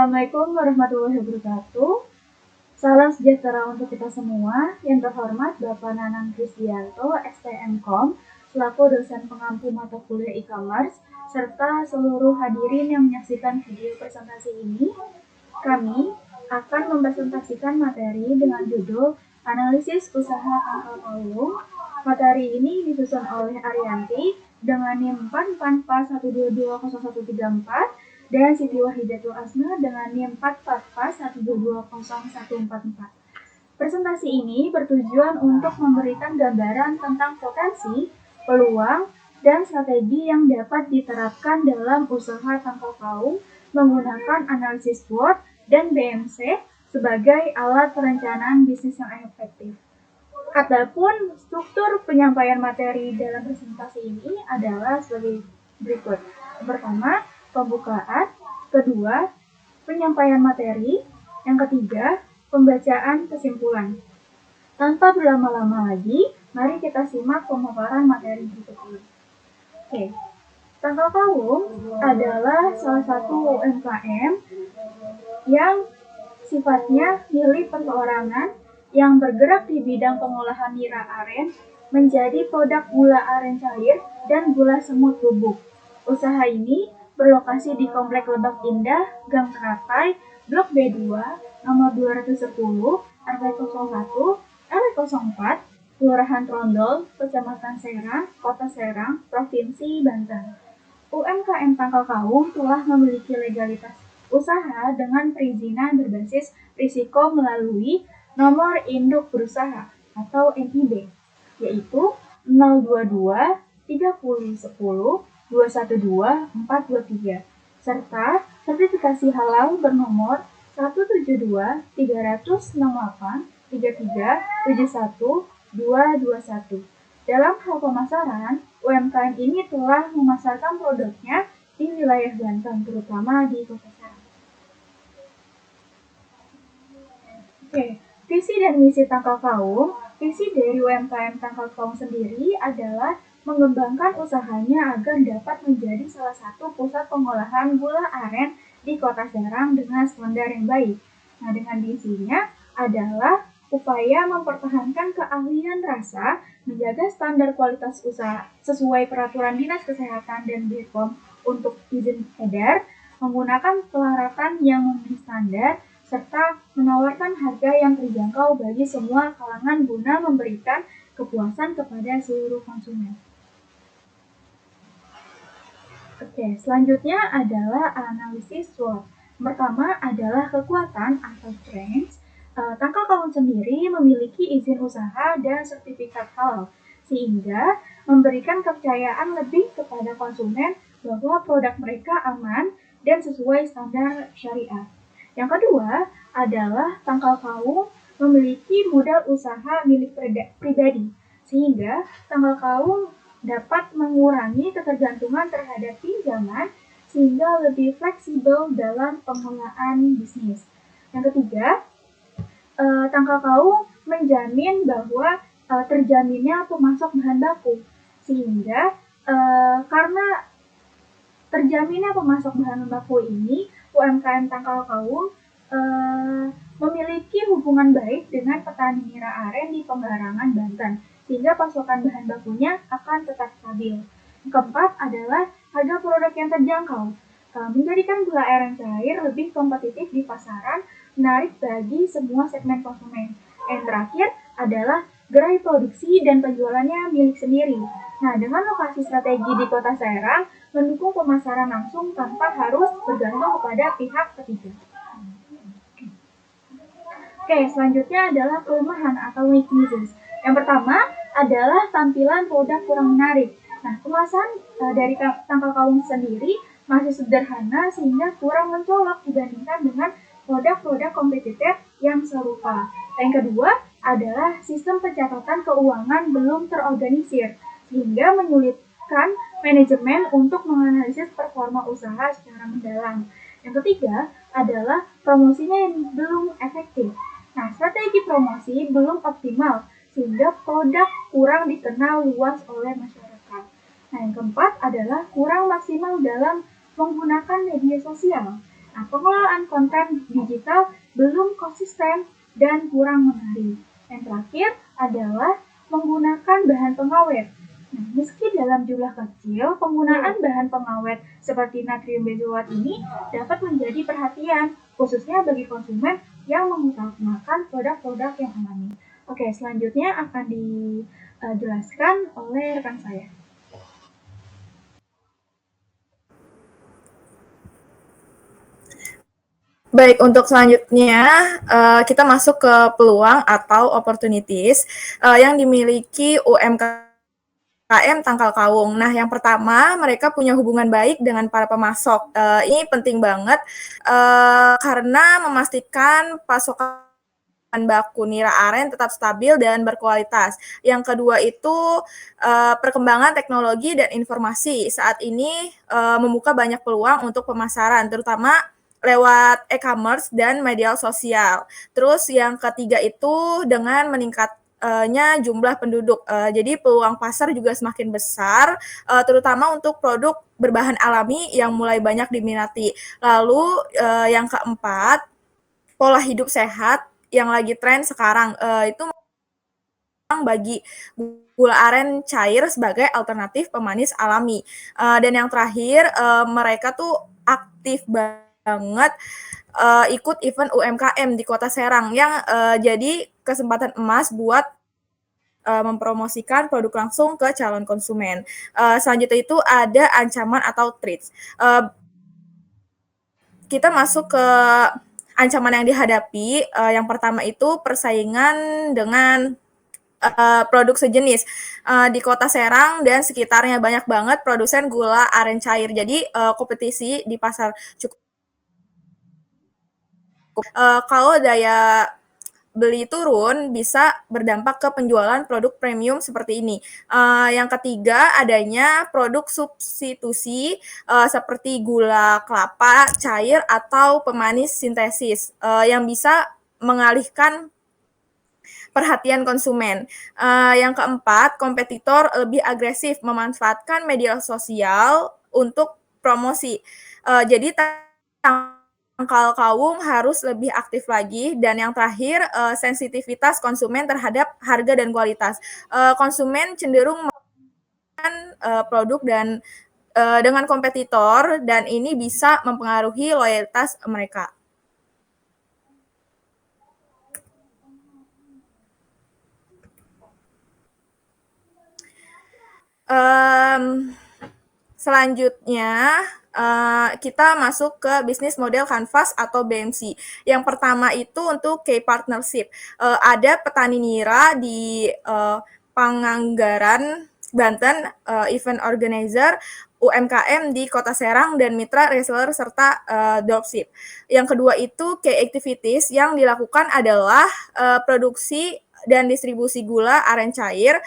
Assalamualaikum warahmatullahi wabarakatuh. Salam sejahtera untuk kita semua. Yang terhormat Bapak Nanang Krisdianto, STMkom, selaku dosen pengampu mata kuliah e-commerce, serta seluruh hadirin yang menyaksikan video presentasi ini. Kami akan mempresentasikan materi dengan judul Analisis Usaha Tangkal Kaum. Materi ini disusun oleh Arianti dengan NIM 444122013 dan Siti Wahidatul Asma dengan NIM 444122014. Presentasi ini bertujuan untuk memberikan gambaran tentang potensi, peluang, dan strategi yang dapat diterapkan dalam usaha tangkal kaum menggunakan analisis SWOT dan BMC sebagai alat perencanaan bisnis yang efektif. Adapun struktur penyampaian materi dalam presentasi ini adalah sebagai berikut. Yang pertama, pembukaan. Kedua, penyampaian materi. Yang ketiga, pembacaan kesimpulan. Tanpa berlama-lama lagi, mari kita simak pemaparan materi berikut ini. Oke. Tangkal kaum adalah salah satu UMKM yang sifatnya milik perseorangan yang bergerak di bidang pengolahan nira aren menjadi produk gula aren cair dan gula semut bubuk. Usaha ini berlokasi di Komplek Lebak Indah, Gang Teratai, Blok B2, nomor 210, RW 01, RW 04, Kelurahan Trondol, Kecamatan Serang, Kota Serang, Provinsi Banten. UMKM Tangkal Kaum telah memiliki legalitas usaha dengan perizinan berbasis risiko melalui nomor induk berusaha atau NIB, yaitu 022 30 10 212 423, serta sertifikasi halal bernomor 172 368 33 71 221. Dalam hal pemasaran, UMKM ini telah memasarkan produknya di wilayah Banten, terutama di Kota Serang. Oke, visi dan misi Tangkal Kaum. Visi dari UMKM Tangkal Kaum sendiri adalah mengembangkan usahanya agar dapat menjadi salah satu pusat pengolahan gula aren di Kota Serang dengan standar yang baik. Nah, dengan visinya adalah upaya mempertahankan keahlian rasa, menjaga standar kualitas usaha sesuai peraturan Dinas Kesehatan dan BPOM untuk izin edar, menggunakan peralatan yang memenuhi standar, serta menawarkan harga yang terjangkau bagi semua kalangan guna memberikan kepuasan kepada seluruh konsumen. Oke, selanjutnya adalah analisis SWOT. Pertama adalah kekuatan atau strengths. Tangkal Kaum sendiri memiliki izin usaha dan sertifikat halal, sehingga memberikan kepercayaan lebih kepada konsumen bahwa produk mereka aman dan sesuai standar syariah. Yang kedua adalah Tangkal Kaum memiliki modal usaha milik pribadi, sehingga Tangkal Kaum dapat mengurangi ketergantungan terhadap pinjaman sehingga lebih fleksibel dalam pengelolaan bisnis. Yang ketiga, Tangkal Kaum menjamin bahwa terjaminnya pemasok bahan baku, sehingga karena terjaminnya pemasok bahan baku ini, UMKM Tangkal Kaum memiliki hubungan baik dengan petani nira aren di Pembarangan, Banten, sehingga pasokan bahan bakunya akan tetap stabil. Yang keempat adalah harga produk yang terjangkau, menjadikan gula aren cair lebih kompetitif di pasaran, menarik bagi semua segmen konsumen. Yang terakhir adalah gerai produksi dan penjualannya milik sendiri. Nah, dengan lokasi strategi di Kota Serang, mendukung pemasaran langsung tanpa harus bergantung kepada pihak ketiga. Oke, selanjutnya adalah kelemahan atau weaknesses. Yang pertama adalah tampilan produk kurang menarik. Nah, kemasan dari Tangkal Kaum sendiri masih sederhana sehingga kurang mencolok dibandingkan dengan produk-produk kompetitor yang serupa. Yang kedua adalah sistem pencatatan keuangan belum terorganisir, sehingga menyulitkan manajemen untuk menganalisis performa usaha secara mendalam. Yang ketiga adalah promosinya yang belum efektif. Nah, strategi promosi belum optimal, sehingga produk kurang dikenal luas oleh masyarakat. Nah, yang keempat adalah kurang maksimal dalam menggunakan media sosial. Nah, pengelolaan konten digital belum konsisten dan kurang menarik. Yang terakhir adalah menggunakan bahan pengawet. Nah, meski dalam jumlah kecil, penggunaan bahan pengawet seperti natrium benzoat ini dapat menjadi perhatian, khususnya bagi konsumen yang mengutamakan produk-produk yang alami. Oke, selanjutnya akan dijelaskan oleh rekan saya. Baik, untuk selanjutnya kita masuk ke peluang atau opportunities yang dimiliki UMKM Tangkal Kawung. Nah, yang pertama, mereka punya hubungan baik dengan para pemasok. Ini penting banget karena memastikan pasokan baku nira aren tetap stabil dan berkualitas. Yang kedua itu perkembangan teknologi dan informasi. Saat ini membuka banyak peluang untuk pemasaran, terutama lewat e-commerce dan media sosial. Terus yang ketiga itu dengan meningkatnya jumlah penduduk. Jadi peluang pasar juga semakin besar, terutama untuk produk berbahan alami yang mulai banyak diminati. Lalu yang keempat, pola hidup sehat yang lagi tren sekarang itu bagi gula aren cair sebagai alternatif pemanis alami. Dan yang terakhir, mereka tuh aktif banget ikut event UMKM di Kota Serang yang jadi kesempatan emas buat mempromosikan produk langsung ke calon konsumen. Selanjutnya itu ada ancaman atau threats. Kita masuk ke ancaman yang dihadapi. Yang pertama itu persaingan dengan produk sejenis. Di Kota Serang dan sekitarnya banyak banget produsen gula aren cair. Jadi kompetisi di pasar cukup. Kalau daya beli turun bisa berdampak ke penjualan produk premium seperti ini. Yang ketiga, adanya produk substitusi seperti gula kelapa cair atau pemanis sintesis yang bisa mengalihkan perhatian konsumen. Yang keempat, kompetitor lebih agresif memanfaatkan media sosial untuk promosi. Jadi Tangkal Kawung harus lebih aktif lagi. Dan yang terakhir, sensitivitas konsumen terhadap harga dan kualitas. Konsumen cenderung menggunakan produk dan dengan kompetitor, dan ini bisa mempengaruhi loyalitas mereka. Selanjutnya kita masuk ke bisnis model canvas atau BMC. Yang pertama itu untuk key partnership. Ada petani nira di Panganggaran, Banten, event organizer, UMKM di Kota Serang, dan mitra reseller serta dropship. Yang kedua itu key activities yang dilakukan adalah produksi dan distribusi gula aren cair,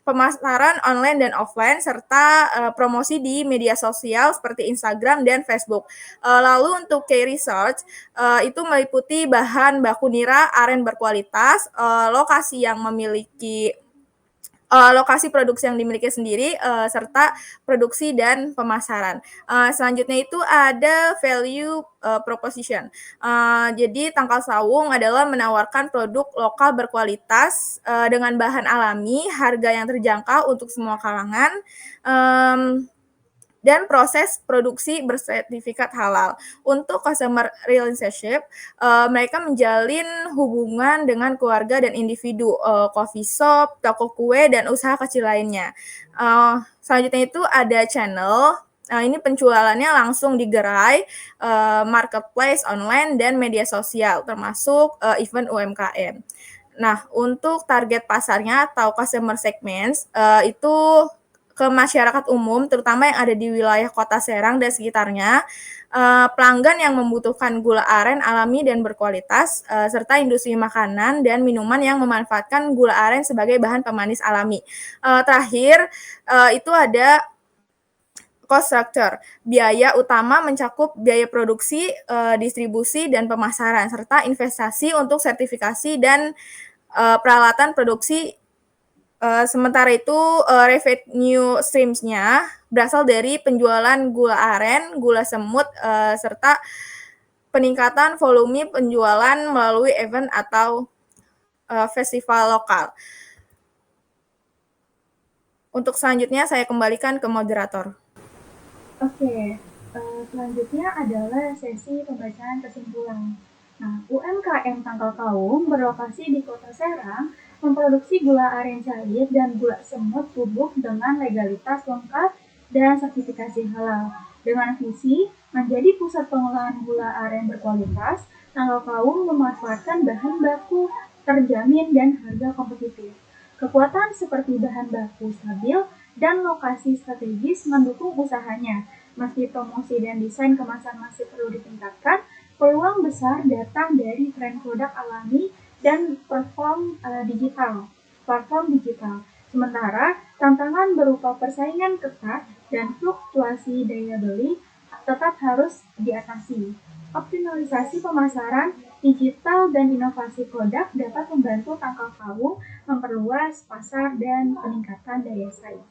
pemasaran online dan offline, serta promosi di media sosial seperti Instagram dan Facebook. Lalu untuk key research, itu meliputi bahan baku nira aren berkualitas, lokasi yang memiliki lokasi produksi yang dimiliki sendiri, serta produksi dan pemasaran. Selanjutnya itu ada value proposition. Jadi Tangkal Sawung adalah menawarkan produk lokal berkualitas dengan bahan alami, harga yang terjangkau untuk semua kalangan, dan proses produksi bersertifikat halal. Untuk customer relationship, mereka menjalin hubungan dengan keluarga dan individu, coffee shop, toko kue, dan usaha kecil lainnya. Selanjutnya itu ada channel. Ini penjualannya langsung di gerai, marketplace online, dan media sosial, termasuk event UMKM. Nah, untuk target pasarnya atau customer segments, itu ke masyarakat umum, terutama yang ada di wilayah Kota Serang dan sekitarnya, pelanggan yang membutuhkan gula aren alami dan berkualitas, serta industri makanan dan minuman yang memanfaatkan gula aren sebagai bahan pemanis alami. Terakhir, itu ada cost structure. Biaya utama mencakup biaya produksi, distribusi, dan pemasaran, serta investasi untuk sertifikasi dan peralatan produksi Sementara itu, revenue streams-nya berasal dari penjualan gula aren, gula semut, serta peningkatan volume penjualan melalui event atau festival lokal. Untuk selanjutnya saya kembalikan ke moderator. Oke, selanjutnya adalah sesi pembacaan kesimpulan. Nah, UMKM Tangkal Kaum berlokasi di Kota Serang, memproduksi gula aren cair dan gula semut bubuk dengan legalitas lengkap dan sertifikasi halal. Dengan visi menjadi pusat pengolahan gula aren berkualitas, Tangkal Kaum memanfaatkan bahan baku terjamin dan harga kompetitif. Kekuatan seperti bahan baku stabil dan lokasi strategis mendukung usahanya. Meski promosi dan desain kemasan masih perlu ditingkatkan, peluang besar datang dari tren produk alami dan platform digital. Sementara, tantangan berupa persaingan ketat dan fluktuasi daya beli tetap harus diatasi. Optimalisasi pemasaran, digital, dan inovasi produk dapat membantu Tangkal Kaum memperluas pasar dan peningkatan daya saing.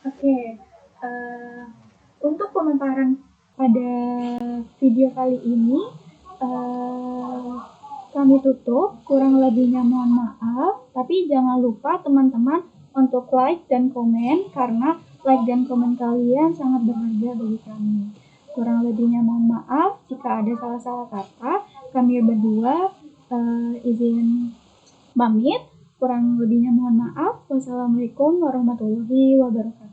Oke, untuk pemaparan pada video kali ini kami tutup, kurang lebihnya mohon maaf, tapi jangan lupa teman-teman untuk like dan komen karena like dan komen kalian sangat berharga bagi kami. Kurang lebihnya mohon maaf jika ada salah-salah kata. Kami berdua izin pamit. Kurang lebihnya mohon maaf. Wassalamualaikum warahmatullahi wabarakatuh.